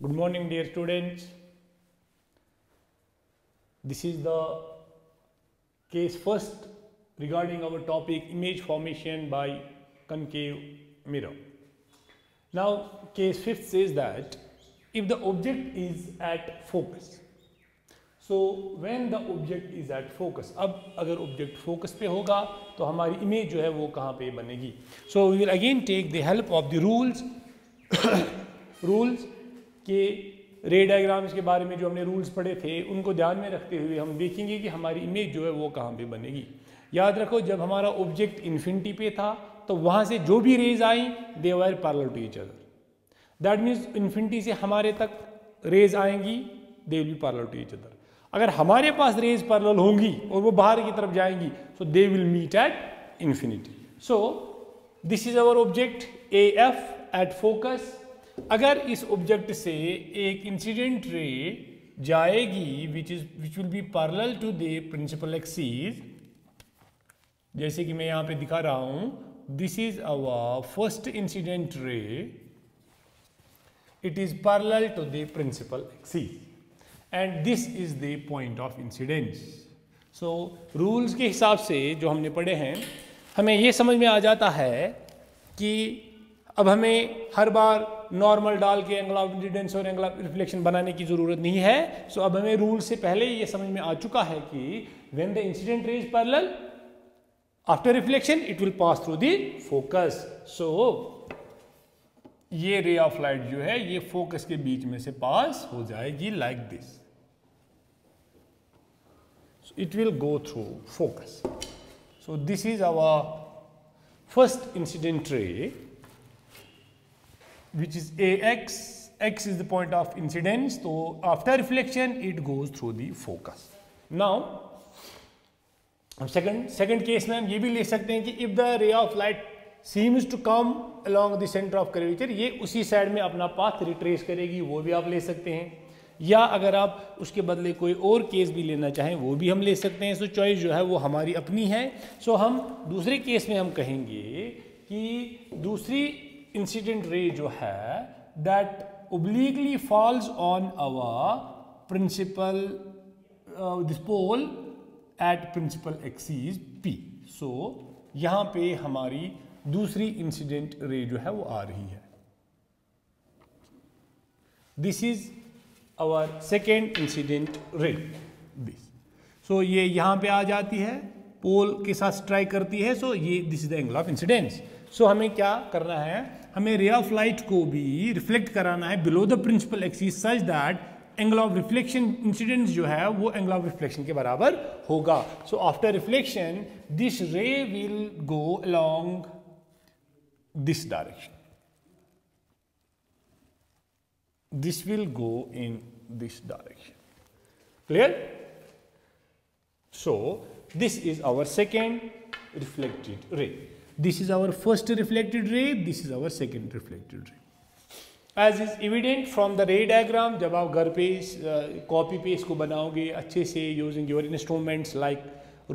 Good morning, dear students. This is the case first regarding our topic image formation by concave mirror. Now, case fifth says that if the object is at focus, so when the object is at focus, अब अगर object focus पे होगा तो हमारी image जो है वो कहाँ पे बनेगी. So we will again take the help of the rules rules के रे डायग्राम्स के बारे में जो हमने रूल्स पढ़े थे उनको ध्यान में रखते हुए हम देखेंगे कि हमारी इमेज जो है वो कहाँ पे बनेगी. याद रखो, जब हमारा ऑब्जेक्ट इन्फिनिटी पे था तो वहाँ से जो भी रेज आई they were parallel to each other. That means infinity से हमारे तक रेज आएंगी, they will be parallel to each other. अगर हमारे पास रेज पैरेलल होंगी और वो बाहर की तरफ जाएंगी so they will meet at infinity. So this is our object A F at focus. अगर इस ऑब्जेक्ट से एक इंसिडेंट रे जाएगी which will be parallel to the principal axis, जैसे कि मैं यहां पे दिखा रहा हूं, this is our first incident ray, it is parallel to the principal axis and this is the point of incidence. So rules के हिसाब से जो हमने पढ़े हैं हमें ये समझ में आ जाता है कि अब हमें हर बार नॉर्मल डाल के एंगल ऑफ इंसिडेंस और एंगल ऑफ रिफ्लेक्शन बनाने की जरूरत नहीं है. सो अब हमें रूल से पहले ये समझ में आ चुका है कि when the incident ray is parallel after reflection it will pass through the focus. So ये रे ऑफ लाइट जो है ये फोकस के बीच में से पास हो जाएगी like this. So it will go through focus. So this is our first incident ray which is AX. X is the point of incidence. So after reflection it goes through the focus. Now second case में हम ये भी ले सकते हैं कि if the ray of light seems to come along the center of curvature, ये उसी साइड में अपना पाथ रिट्रेस करेगी, वो भी आप ले सकते हैं. या अगर आप उसके बदले कोई और केस भी लेना चाहें वो भी हम ले सकते हैं. सो चॉइस जो है वो हमारी अपनी है. सो हम दूसरे केस में हम कहेंगे कि दूसरी इंसिडेंट रे जो है that obliquely falls on our principal this pole at principal axis P. So यहां पे हमारी दूसरी इंसिडेंट रे जो है वो आ रही है. This is our second incident ray. This so ये यहां पे आ जाती है, पोल के साथ स्ट्राइक करती है. सो ये this is the angle of incidence. So हमें क्या करना है, हमें रे ऑफ लाइट को भी रिफ्लेक्ट कराना है below the principal axis such that angle of reflection incidence जो है वो एंगल ऑफ रिफ्लेक्शन के बराबर होगा. So after reflection this ray will go along this direction, this will go in this direction. Clear? So this is our second reflected ray. This is our first reflected ray, this is our second reflected ray. As is evident from the ray diagram, जब आप घर पे copy पे इसको बनाओगे अच्छे से using your instruments like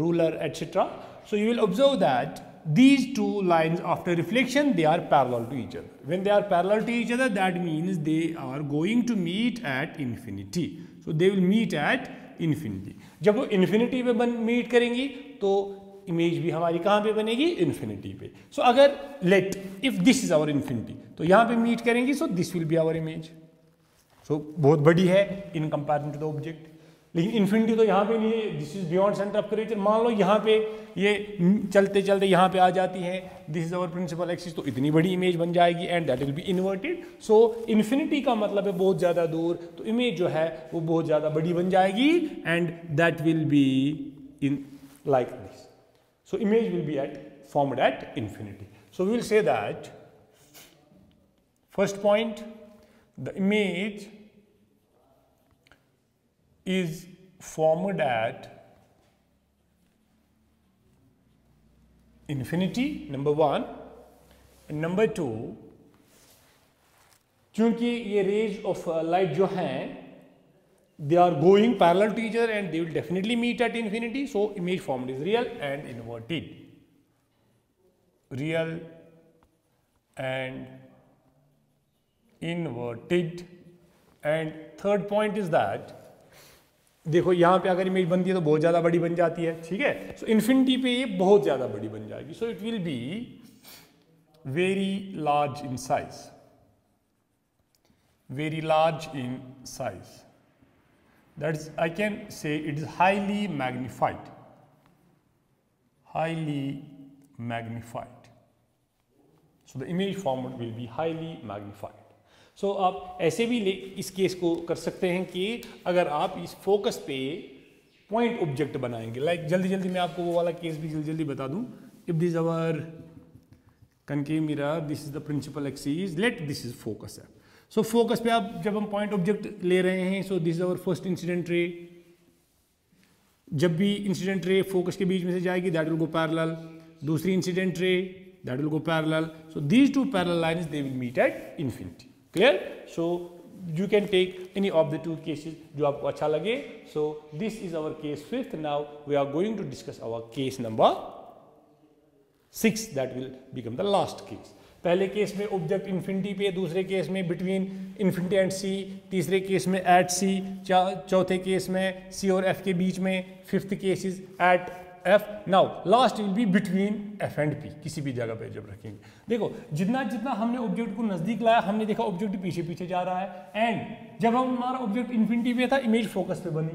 ruler etc. So you will observe that these two lines after reflection they are parallel to each other. When they are parallel to each other that means they are going to meet at infinity. So they will meet at infinity. जब वो infinity पे meet करेंगी तो image भी हमारी कहाँ पे बनेगी, इन्फिनिटी पे. सो अगर let if this is our infinity तो यहाँ पे मीट करेंगी, so this will be our image. So बहुत बड़ी है in comparison to the object, लेकिन इन्फिनिटी तो यहाँ पे नहीं है. This is beyond centre of curvature. मान लो यहाँ पे ये चलते चलते यहाँ पे आ जाती है, this is our principal axis, तो इतनी बड़ी इमेज बन जाएगी and that will be inverted. So infinity का मतलब है बहुत ज़्यादा दूर, तो इमेज जो है वो बहुत ज़्यादा बड़ी बन जाएगी and that will be in like this. So image will be formed at infinity. So we will say that first point, the image is formed at infinity, number one. And number two, क्योंकि ये rays of light जो हैं they are going parallel to each other and they will definitely meet at infinity. So image formed is real and inverted. Real and inverted and third point is that, देखो यहाँ पे अगर image बनती है तो बहुत ज़्यादा बड़ी बन जाती है, ठीक है। सो इन्फिनिटी पे ये बहुत ज़्यादा बड़ी बन जाएगी, सो it will be very large in size, very large in size. That is, I can say it is highly magnified. Highly magnified. So the image format will be highly magnified. So आप ऐसे भी इस case को कर सकते हैं कि अगर आप इस फोकस पे पॉइंट ऑब्जेक्ट बनाएंगे, लाइक जल्दी जल्दी मैं आपको वो वाला केस भी जल्दी जल्दी बता दूं। If this our concave mirror, this is the principal axis, let this is focus है। सो फोकस पे आप जब हम पॉइंट ऑब्जेक्ट ले रहे हैं, so this is our first incident ray. जब भी इंसिडेंट रे फोकस के बीच में से जाएगी दैट विल गो पैरेलल, दूसरी incident ray that will go parallel, so these two parallel lines they will meet at infinity. Clear? So you can take any of the two cases जो आपको अच्छा लगे। सो दिस इज आवर case fifth. Now we are going to discuss our case number 6 that will become the last case. पहले case में object infinity पे, दूसरे केस में बिटवीन इन्फिनिटी एंड सी, तीसरे केस में एट सी, चौथे केस में सी और एफ के बीच में, fifth case is at F. Now last will be between F and P, किसी भी जगह पे जब रखेंगे। देखो जितना जितना हमने ऑब्जेक्ट को नजदीक लाया, हमने देखा ऑब्जेक्ट पीछे पीछे जा रहा है, एंड जब हमारा ऑब्जेक्ट इन्फिनिटी पे था इमेज फोकस पे बनी,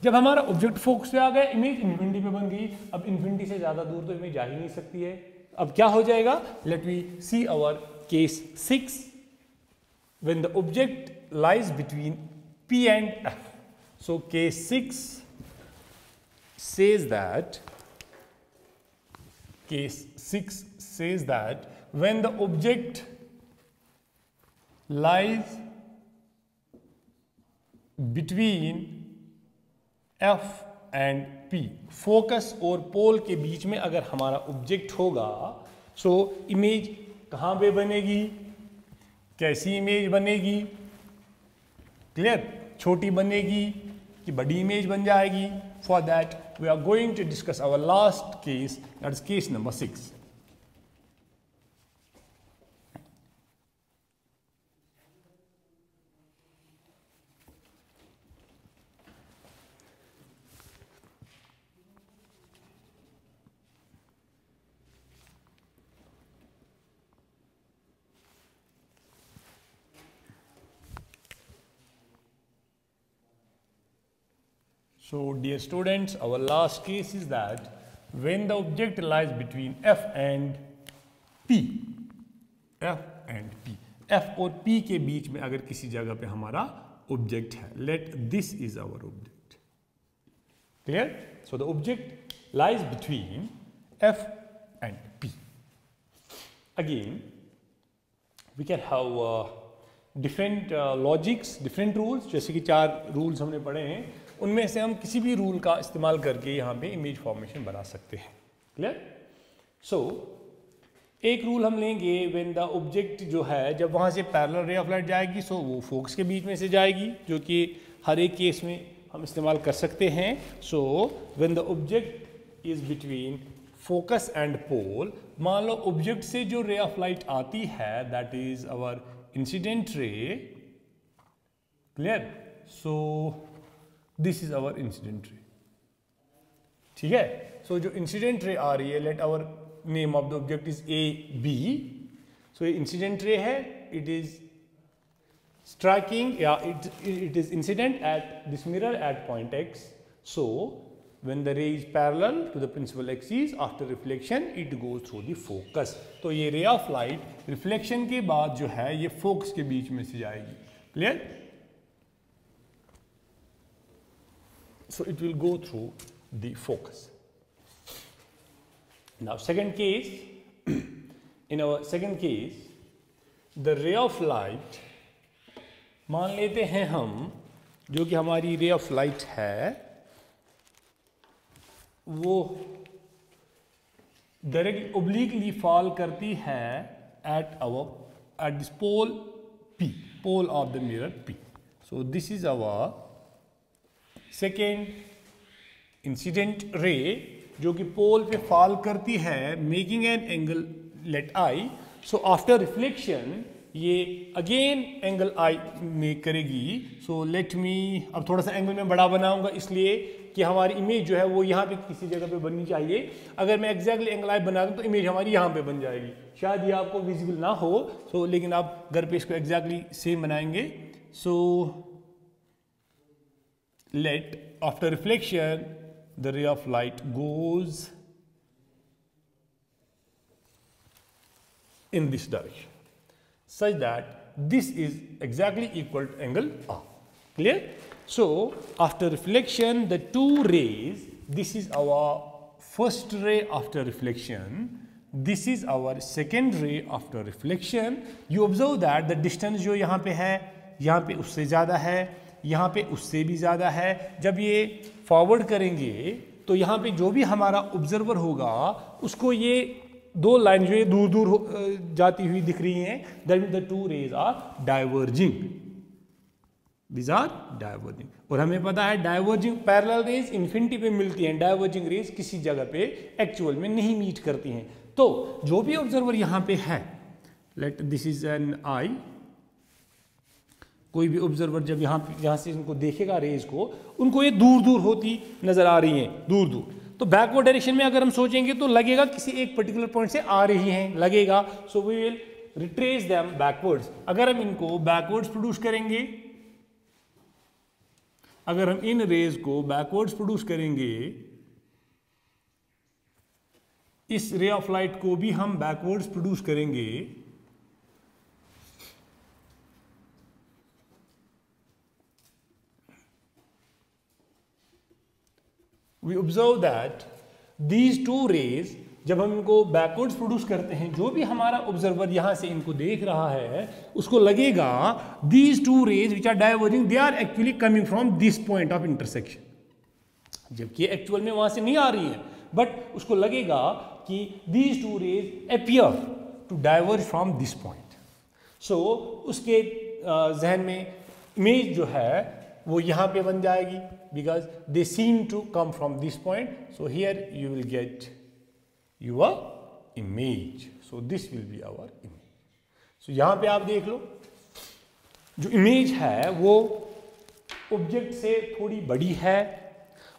जब हमारा ऑब्जेक्ट फोकस पे आ गया इमेज इन्फिनिटी पे बन गई। अब इन्फिनिटी से ज्यादा दूर तो इमेज जा ही नहीं सकती है। अब क्या हो जाएगा? Let we see our case 6 when the object lies between P and F. So case 6 says that when the object lies between F and P, focus और पोल के बीच में अगर हमारा ऑब्जेक्ट होगा, सो इमेज कहाँ पे बनेगी, कैसी इमेज बनेगी? क्लियर? छोटी बनेगी कि बड़ी इमेज बन जाएगी? For that we are going to discuss our last case, that is case number 6। So dear students, our last case is that when the object lies between F and P, F और P के बीच में अगर किसी जगह पे हमारा object है, let this is our object. Clear? So the object lies between F and P. Again, we can have different logics, different rules. जैसे कि 4 rules हमने पढ़े हैं, उनमें से हम किसी भी रूल का इस्तेमाल करके यहाँ पे इमेज फॉर्मेशन बना सकते हैं। क्लियर? सो एक रूल हम लेंगे, व्हेन द ऑब्जेक्ट जो है जब वहाँ से पैरेलल रे ऑफ लाइट जाएगी, सो वो फोकस के बीच में से जाएगी, जो कि हर एक केस में हम इस्तेमाल कर सकते हैं। So when the object is between focus and pole, मान लो ऑब्जेक्ट से जो रे ऑफ लाइट आती है that is our incident ray. Clear? So this is our incident ray. ठीक है? सो जो इंसिडेंट रे आ रही है, let our name of the object is A B. So ये इंसिडेंट रे है, इट इज स्ट्राइकिंग या it is incident at this mirror at point X. So when the ray is parallel to the principal axis, after reflection it goes through the focus. तो ये ray of light reflection के बाद जो है ये focus के बीच में से जाएगी। Clear? So it will go through the focus. Now second case, in our second case, the ray of light, मान लेते हैं हम जो कि हमारी ray of light है वो डायरेक्ट ओब्लिकली फॉल करती है at this pole P, pole of the mirror P. So this is our second incident ray जो कि पोल पे फॉल करती है, making an angle let I. So after reflection ये अगेन एंगल आई मेक करेगी। So let me, अब थोड़ा सा एंगल में बड़ा बनाऊंगा इसलिए कि हमारी इमेज जो है वो यहाँ पे किसी जगह पे बननी चाहिए। अगर मैं एग्जैक्टली एंगल आई बना दूँ तो इमेज हमारी यहाँ पे बन जाएगी। शायद ये आपको विजिबल ना हो, सो लेकिन आप घर पे इसको एग्जैक्टली सेम बनाएंगे। So let after reflection the रे of light goes in this direction such that this is exactly equal to angle R. Clear? So after reflection, the two rays, this is our first ray after reflection, this is our second ray after reflection. You observe that the distance जो यहाँ पे है, यहाँ पे उससे ज़्यादा है, यहाँ पे उससे भी ज़्यादा है। जब ये फॉरवर्ड करेंगे तो यहाँ पे जो भी हमारा ऑब्जर्वर होगा उसको ये दो लाइन जो ये दूर दूर जाती हुई दिख रही हैं, that means the two rays are diverging, these are diverging. और हमें पता है डाइवर्जिंग पैरेलल रेज इन्फिनिटी पे मिलती हैं, डाइवर्जिंग रेज किसी जगह पे एक्चुअल में नहीं मीट करती हैं। तो जो भी ऑब्जर्वर यहाँ पे है, लेट दिस इज एन आई, कोई भी ऑब्जर्वर जब यहाँ से इनको देखेगा रेज को, उनको ये दूर दूर होती नजर आ रही हैं, दूर दूर। तो बैकवर्ड डायरेक्शन में अगर हम सोचेंगे तो लगेगा किसी एक पर्टिकुलर पॉइंट से आ रही हैं, लगेगा। So we will retrace them backwards. अगर हम इनको बैकवर्ड्स प्रोड्यूस करेंगे, अगर हम इन रेज को बैकवर्ड्स प्रोड्यूस करेंगे, इस रे ऑफ लाइट को भी हम बैकवर्ड्स प्रोड्यूस करेंगे, we observe that these two rays, जब हम इनको बैकवर्ड्स प्रोड्यूस करते हैं, जो भी हमारा ऑब्जर्वर यहां से इनको देख रहा है उसको लगेगा these two rays which are diverging, they are actually coming from this point of intersection, जबकि एक्चुअल में वहां से नहीं आ रही है, बट उसको लगेगा कि these two rays appear to diverge from this point. So उसके जहन में इमेज जो है वो यहाँ पे बन जाएगी, because they seem to come from this point. So here you will get your image. So this will be our image. So यहाँ पे आप देख लो, जो इमेज है वो ऑब्जेक्ट से थोड़ी बड़ी है,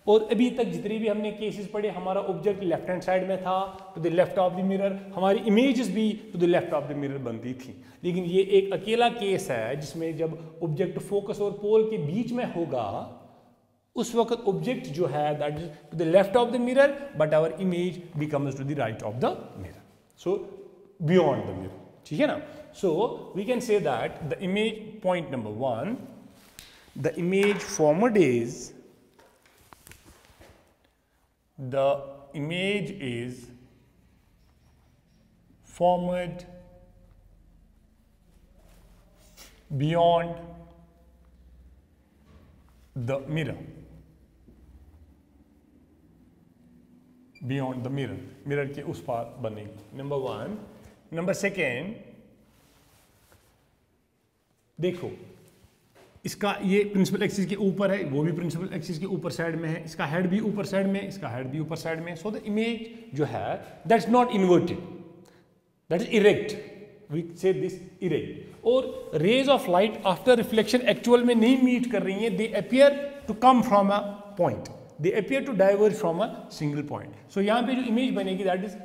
और अभी तक जितने भी हमने केसेस पढ़े, हमारा ऑब्जेक्ट लेफ्ट हैंड साइड में था, to the left of the mirror, हमारी इमेजेस भी to the left of the mirror बनती थी। लेकिन ये एक अकेला केस है जिसमें जब ऑब्जेक्ट फोकस और पोल के बीच में होगा, उस वक्त ऑब्जेक्ट जो है that is to the left of the mirror, but our image becomes to the right of the mirror, so beyond the mirror. ठीक है ना? So we can say that the image, point number 1, the image formed is, the image is formed beyond the mirror, beyond the mirror, mirror के उस पार बनेगी, number 1। Number 2, देखो इसका ये principal axis के ऊपर है, वो भी प्रिंसिपल एक्सिस के ऊपर साइड में है, इसका हेड भी ऊपर साइड में, इसका हेड भी ऊपर साइड में। सो द इमेज जो है that's not inverted, that is erect, we say this erect. और rays of light after reflection actual में नहीं मीट कर रही हैं, they appear to come from a point, they appear to diverge from a single point. So यहाँ पे जो image बनेगी that is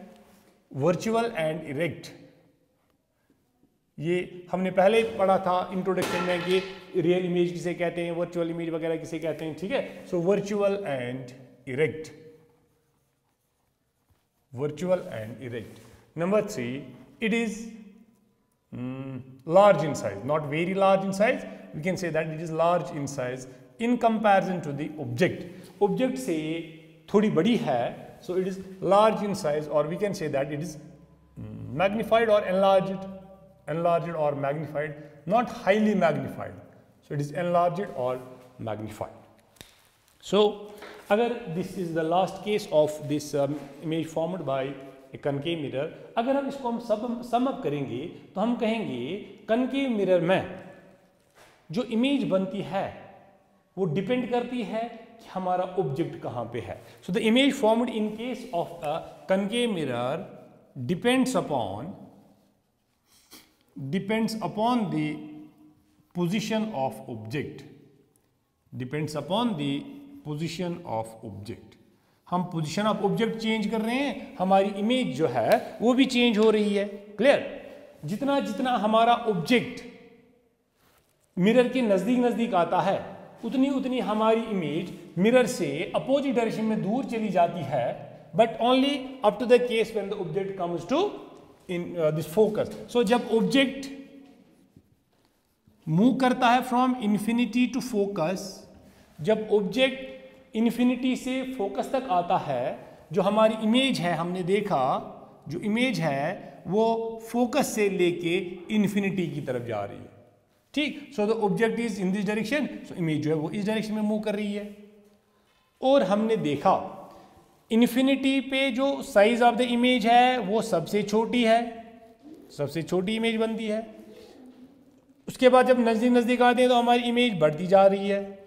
virtual and erect. ये हमने पहले पढ़ा था इंट्रोडक्शन में कि रियल इमेज किसे कहते हैं, वर्चुअल इमेज वगैरह किसे कहते हैं। ठीक है? So virtual and erect, virtual and erect. Number 3, it is large in size, not very large in size, we can say that it is large in size in comparison to the object. Object से थोड़ी बड़ी है, so it is large in size, or we can say that it is magnified or enlarged, enlarged or magnified, not highly magnified, so it is enlarged or magnified. So अगर this is the last case of this image formed by concave mirror, अगर हम इसको हम sum up करेंगे तो हम कहेंगे concave mirror में जो इमेज बनती है वो डिपेंड करती है कि हमारा ऑब्जेक्ट कहाँ पे है। So the image formed in case of a concave mirror depends upon depends upon the position of object, depends upon the position of object. हम पोजीशन ऑफ ऑब्जेक्ट चेंज कर रहे हैं, हमारी इमेज जो है वो भी चेंज हो रही है। क्लियर? जितना जितना हमारा ऑब्जेक्ट मिरर के नजदीक नजदीक आता है, उतनी उतनी हमारी इमेज मिरर से अपोजिट डायरेक्शन में दूर चली जाती है, but only up to the case when the object comes to in this focus. So जब ऑब्जेक्ट मूव करता है फ्रॉम इन्फिनिटी टू फोकस, जब ऑब्जेक्ट इन्फिनिटी से फोकस तक आता है, जो हमारी इमेज है, हमने देखा जो इमेज है वो फोकस से लेके इन्फिनिटी की तरफ जा रही है। ठीक? So the object is in this direction, so image जो है वो इस डायरेक्शन में मूव कर रही है। और हमने देखा इन्फिनिटी पे जो साइज ऑफ द इमेज है वो सबसे छोटी है, सबसे छोटी इमेज बनती है। उसके बाद जब नजदीक नजदीक आते हैं तो हमारी इमेज बढ़ती जा रही है।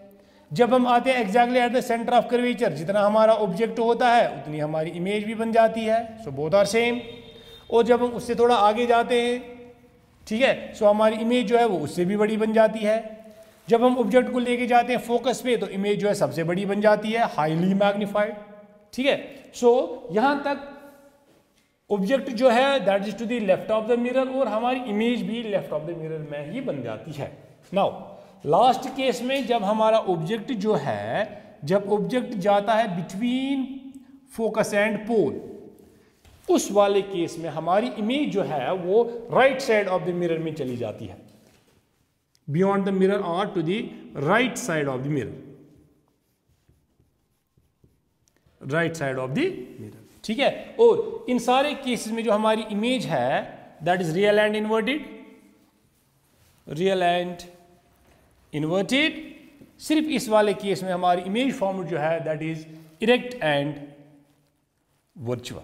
जब हम आते हैं exactly at the centre of curvature, जितना हमारा ऑब्जेक्ट होता है उतनी हमारी इमेज भी बन जाती है। So both are same. और जब हम उससे थोड़ा आगे जाते हैं, ठीक है, सो हमारी इमेज जो है वो उससे भी बड़ी बन जाती है। जब हम ऑब्जेक्ट को लेके जाते हैं फोकस पे, तो इमेज जो है सबसे बड़ी बन जाती है, हाईली मैग्नीफाइड। ठीक है? सो यहां तक ऑब्जेक्ट जो है that is to the left of the mirror, और हमारी इमेज भी लेफ्ट ऑफ द मिरर में ही बन जाती है। नाउ लास्ट केस में जब हमारा ऑब्जेक्ट जो है, जब ऑब्जेक्ट जाता है बिटवीन फोकस एंड पोल, उस वाले केस में हमारी इमेज जो है वो right side of the mirror में चली जाती है, बियॉन्ड द मिरर और to the right side of the mirror, right side of the mirror. ठीक है? और इन सारे केसेस में जो हमारी इमेज है that is real and inverted, real and inverted. सिर्फ इस वाले केस में हमारी इमेज फॉर्म जो है that is erect and virtual.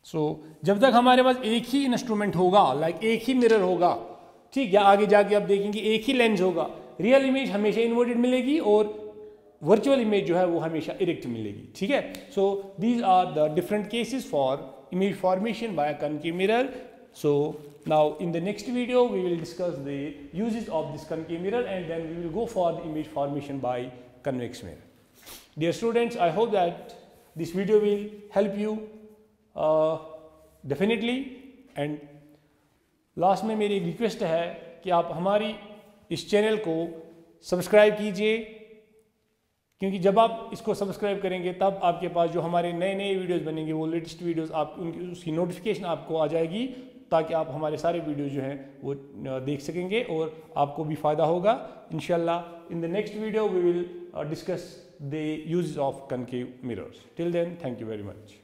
So जब तक हमारे पास एक ही इंस्ट्रूमेंट होगा, लाइक एक ही मिरर होगा, ठीक, या आगे जाके आप देखेंगे एक ही लेंस होगा, रियल इमेज हमेशा इन्वर्टेड मिलेगी और वर्चुअल इमेज जो है वो हमेशा इरेक्ट मिलेगी। ठीक है? So these are the different cases for image formation by concave mirror. So now in the next video we will discuss the uses of this concave mirror, and then we will go for the image formation by convex mirror. Dear students, I hope that this video will help you definitely, and last में मेरी एक request है कि आप हमारी इस channel को subscribe कीजिए, क्योंकि जब आप इसको सब्सक्राइब करेंगे तब आपके पास जो हमारे नए नए वीडियोस बनेंगे वो लेटेस्ट वीडियोस आप उनकी उसकी नोटिफिकेशन आपको आ जाएगी, ताकि आप हमारे सारे वीडियोस जो हैं वो देख सकेंगे और आपको भी फ़ायदा होगा इंशाल्लाह। In the next video we will discuss the uses of concave mirrors. Till then, thank you very much.